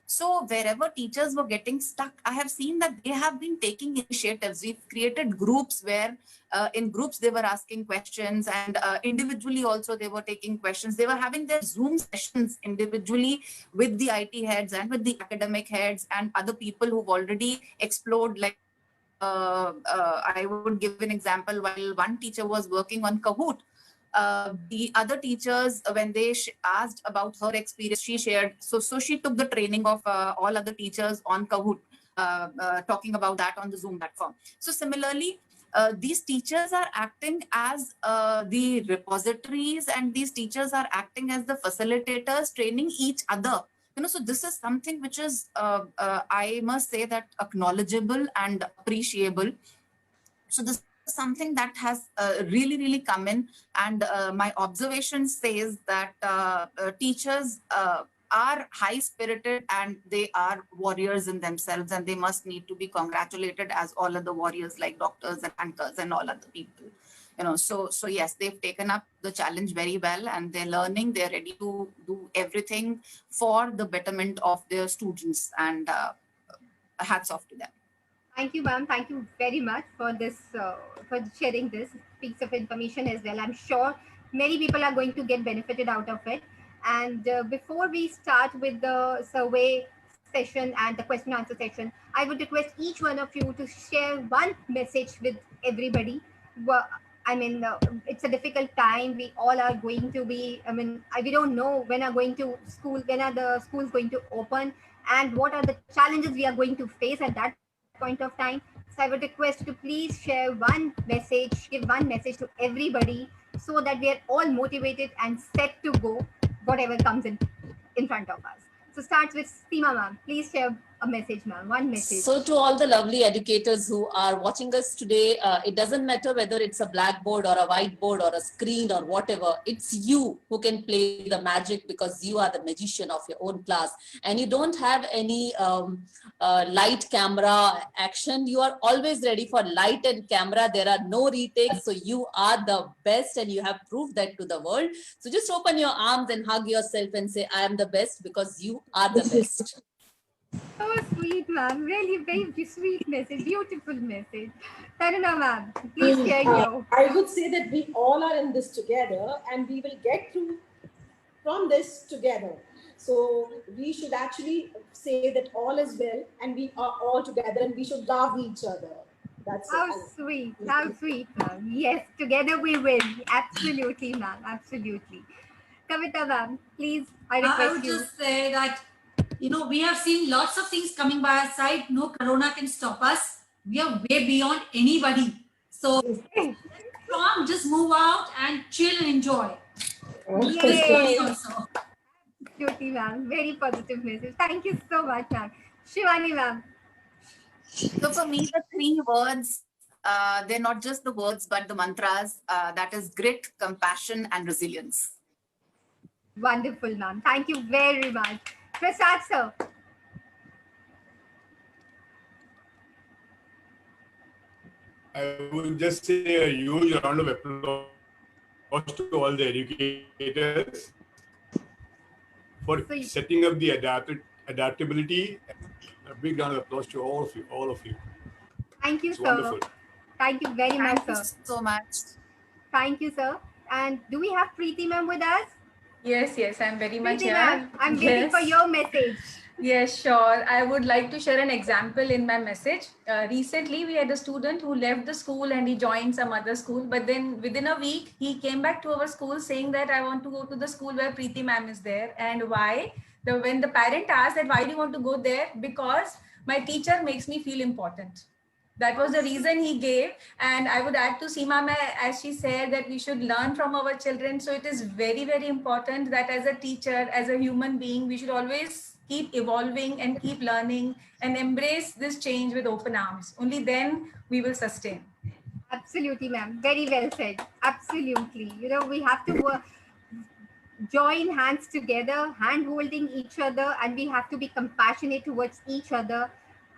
So wherever teachers were getting stuck, I have seen that they have been taking initiatives. We've created groups where in groups they were asking questions, and individually also they were taking questions. They were having their Zoom sessions individually with the IT heads and with the academic heads and other people who've already explored, like I would give an example. While one teacher was working on Kahoot, the other teachers, when they asked about her experience, she shared. So she took the training of all other teachers on Kahoot, talking about that on the Zoom platform. So similarly, these teachers are acting as the repositories, and these teachers are acting as the facilitators, training each other. So this is something which is, I must say, that acknowledgeable and appreciable. So this is something that has really, really come in. And my observation says that teachers are high-spirited and they are warriors in themselves, and they must need to be congratulated as all other warriors like doctors and bankers and all other people. So yes, they've taken up the challenge very well, and they're learning, they're ready to do everything for the betterment of their students, and hats off to them. Thank you, ma'am. Thank you very much for this, for sharing this piece of information as well. I'm sure many people are going to get benefited out of it. And before we start with the survey session and the question answer section, I would request each one of you to share one message with everybody. I mean, it's a difficult time. We all are going to be, I mean, we don't know when are going to school, when are the schools going to open, and what are the challenges we are going to face at that point of time. So I would request you to please share one message, give one message to everybody so that we are all motivated and set to go whatever comes in front of us. So starts with Seema ma'am. Please share a message, ma'am. One message. So to all the lovely educators who are watching us today, it doesn't matter whether it's a blackboard or a whiteboard or a screen or whatever, it's you who can play the magic because you are the magician of your own class. And you don't have any light camera action. You are always ready for light and camera. There are no retakes. So you are the best and you have proved that to the world. So just open your arms and hug yourself and say, I am the best because you are the best. So sweet, ma'am. Really very sweet message. Beautiful message. Taruna, ma'am, please share your. I would say that we all are in this together and we will get through from this together. So we should actually say that all is well and we are all together and we should love each other. That's How it. sweet. How sweet, ma'am. Yes, together we win. Absolutely, ma'am. Absolutely. Kavita, ma'am, please, I I request would you. just say that, we have seen lots of things coming by our side. No corona can stop us. We are way beyond anybody. So strong, just move out and chill and enjoy. Yay. Also. Absolutely, ma'am. Very positive message. Thank you so much, ma'am. Shivani, ma'am. So for me, the three words, they're not just the words, but the mantras. That is grit, compassion, and resilience. Wonderful, ma'am. Thank you very much. Prasad, sir. I would just say a huge round of applause to all the educators for So- setting up the adaptability. A big round of applause to all of you. All of you. Thank you, It's sir. wonderful. Thank you very much, Thank you sir. so much. Thank you, sir. And do we have Preeti ma'am with us? Yes, I'm very much Preeti here. ma'am, I'm waiting for your message. Yes, sure. I would like to share an example in my message. Recently, we had a student who left the school and he joined some other school. But then within a week, he came back to our school saying that I want to go to the school where Preeti ma'am is there. And why? When the parent asked that why do you want to go there? Because my teacher makes me feel important. That was the reason he gave. And I would add to Seema ma'am, as she said, that we should learn from our children. So it is very, very important that as a teacher, as a human being, we should always keep evolving and keep learning and embrace this change with open arms. Only then we will sustain. Absolutely, ma'am. Very well said. Absolutely. We have to work, join hands together, hand holding each other, and we have to be compassionate towards each other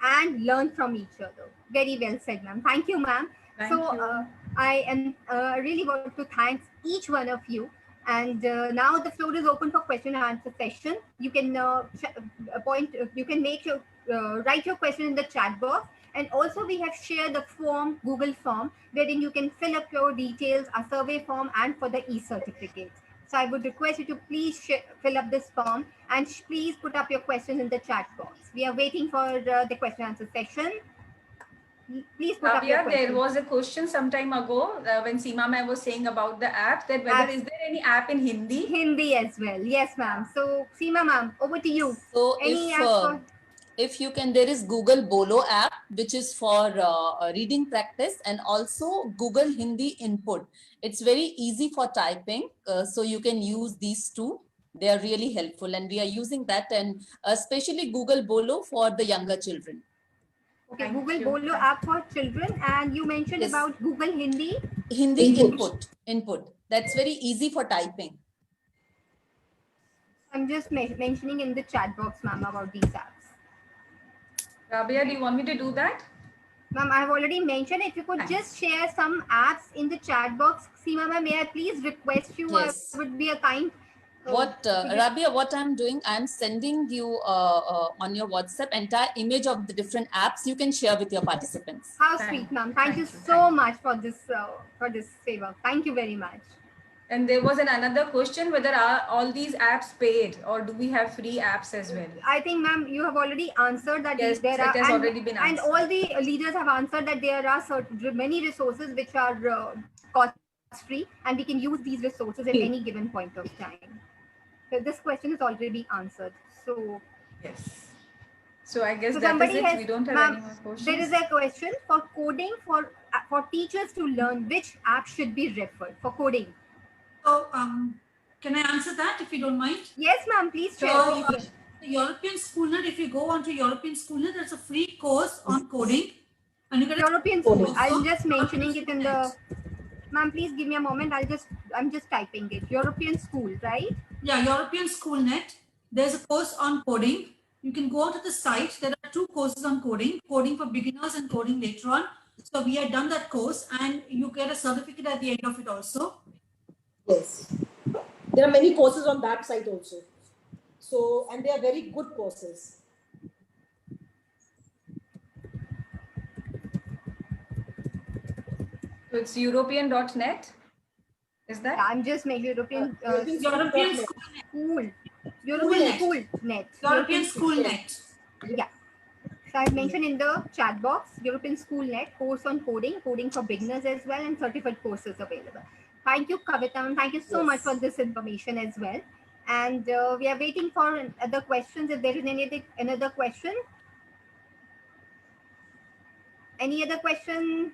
and learn from each other. Very well said, ma'am. Thank you, ma'am. Thank So you. I am really want to thank each one of you. And now the floor is open for question and answer session. You can you can make your write your question in the chat box. And also we have shared the form, Google form, wherein you can fill up your details, a survey form, and for the e-certificate. So I would request you to please fill up this form and please put up your questions in the chat box. We are waiting for the question and answer session. Please put up your Abia, questions. there was a question some time ago when Seema ma'am was saying about the app, that whether is there any app in Hindi? Hindi as well. Yes, ma'am. So Seema ma'am, over to you. So Any app for if you can, there is Google Bolo app, which is for reading practice, and also Google Hindi input. It's very easy for typing. So you can use these two. They are really helpful and we are using that, and especially Google Bolo for the younger children. okay, Thank Google you. Bolo app for children, and you mentioned Yes. about Google Hindi. Hindi input. That's very easy for typing. I'm just mentioning in the chat box, ma'am, about these apps. Rabia, do you want me to do that? Ma'am, I've already mentioned. If you could Thanks. just share some apps in the chat box. Seema ma'am, may I please request you? Yes. Would be a kind. Rabia, what I'm doing, I'm sending you on your WhatsApp entire image of the different apps you can share with your participants. How Thank sweet, you. ma'am. Thank you Thank you. so much for this favor. Thank you very much. And there was another question whether are all these apps paid or do we have free apps as well? I think, ma'am, you have already answered that. Yes, there it are, has and, already been and answered. all the leaders have answered that there are many resources which are cost free, and we can use these resources at any given point of time. So this question is already answered. So Yes. So I guess So that is somebody it. has, We don't have ma'am, any more questions. there is a question for coding for teachers to learn which app should be referred for coding. So can I answer that if you don't mind? Yes, ma'am, please share. So the European Schoolnet, if you go onto European Schoolnet, there's a free course on coding. And you get European School. I'm just mentioning it in the. Ma'am, please give me a moment. I'm just typing it. European School, right? Yeah, European Schoolnet. There's a course on coding. You can go to the site. There are 2 courses on coding, coding for beginners and coding later on. So we had done that course and you get a certificate at the end of it also. Yes. There are many courses on that site also. So, and they are very good courses. So it's European.net. Is that? Yeah, I'm just making European European School. European School Net. European Schoolnet. Yeah. So I've mentioned in the chat box, European Schoolnet course on coding, coding for beginners as well, and certified courses available. Thank you, Kavita. Thank you so much for this information as well. And we are waiting for other questions. If there is another question. Any other question?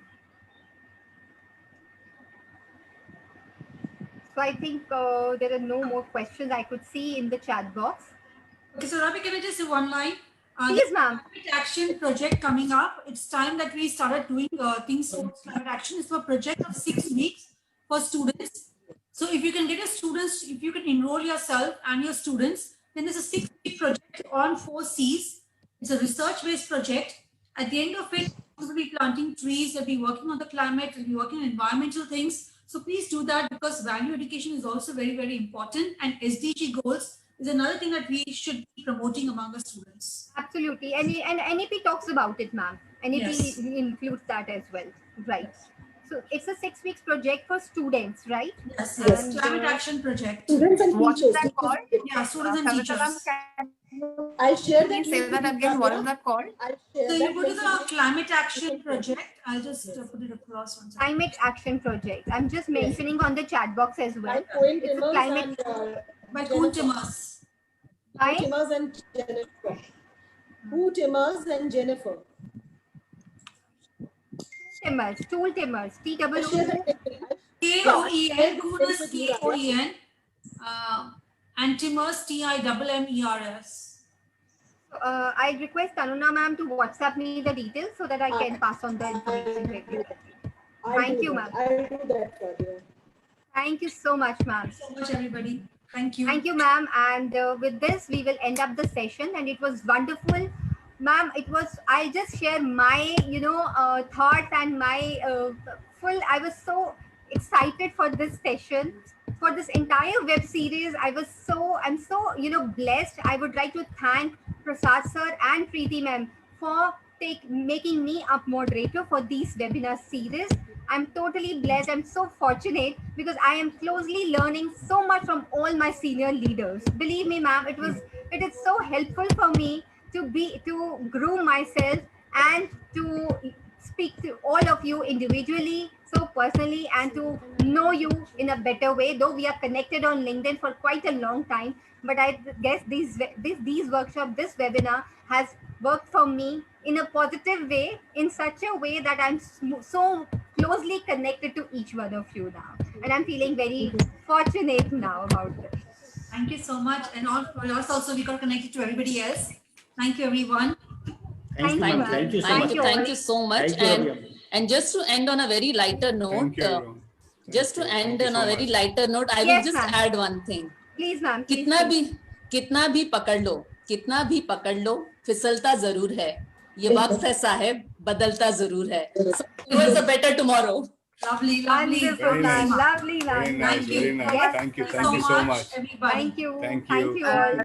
So I think there are no more questions I could see in the chat box. Okay, so Ravi, can I just say one line? Please, ma'am. Climate action project coming up. It's time that we started doing things towards climate action. It's a project of 6 weeks for students. So if you can get your students, if you can enroll yourself and your students, then there's a 6-week project on 4 Cs. It's a research-based project. At the end of it, we'll be planting trees, we'll be working on the climate, we'll be working on environmental things. So please do that because value education is also very, very important. And SDG goals is another thing that we should be promoting among our students. Absolutely. And NEP talks about it, ma'am. NEP Yes. includes that as well. Right. So it's a 6 weeks project for students, right? Yes, And, yes. Climate action project. Students and What is teachers. that called? Yeah, students and Kavita ma'am, teachers. I'll share Can you that. say link that with again? What is Rabia. that called? I'll share So that you go to link the with climate action project. I'll just put it across one second. Climate action project. I'm just mentioning on the chat box as well. by Cohen It's a Timmers climate By Koon Timmers. by Timmers and Jennifer. Who Timmers and Jennifer? Timmers, Tool Timmers, I'll share TWO. that link. K-O-E-N, Koon is K-O-E-N, and Timmers, T-I-M-M-E-R-S. I request Tanuna ma'am to WhatsApp me the details so that I can pass on the information regularly. Thank you, ma'am. I'll do that, Rabia. Thank you so much, ma'am. So much, everybody. Thank you. Thank you, ma'am. And with this, we will end up the session. And it was wonderful, ma'am. I just share my, thoughts and my I was so excited for this session, for this entire web series. I'm so, blessed. I would like to thank Prasad sir and Preeti ma'am for making me a moderator for these webinar series. I'm totally blessed. I'm so fortunate because I am closely learning so much from all my senior leaders. Believe me, ma'am, it is so helpful for me to groom myself and to speak to all of you individually, so personally, and to know you in a better way. Though we are connected on LinkedIn for quite a long time, but I guess these workshops, this webinar has worked for me in a positive way, in such a way that I'm so closely connected to each one of you now. And I'm feeling very fortunate now about this. Thank you so much. And for us also, we got connected to everybody else. Thank you, everyone. Thank you, ma'am. Thank you so Thank much. you. Thank you so much. Thank you, Rabia. And just to end on a very lighter note, Thank you, everyone. just to Thank end you on so a very much. lighter note, I will Yes, just ma'am. add one thing. Please, ma'am. please, कितना please. भी कितना भी पकड़ लो, फिसलता जरूर है. ये वक्त है साहब, बदलता जरूर है. So towards a better tomorrow. Lovely, lovely. Wonderful, Very ma'am. nice. Lovely, ma'am. Very nice, Thank you. very nice. Yes. Thank you so much. Everybody. Thank you. Thank Thank you. you all.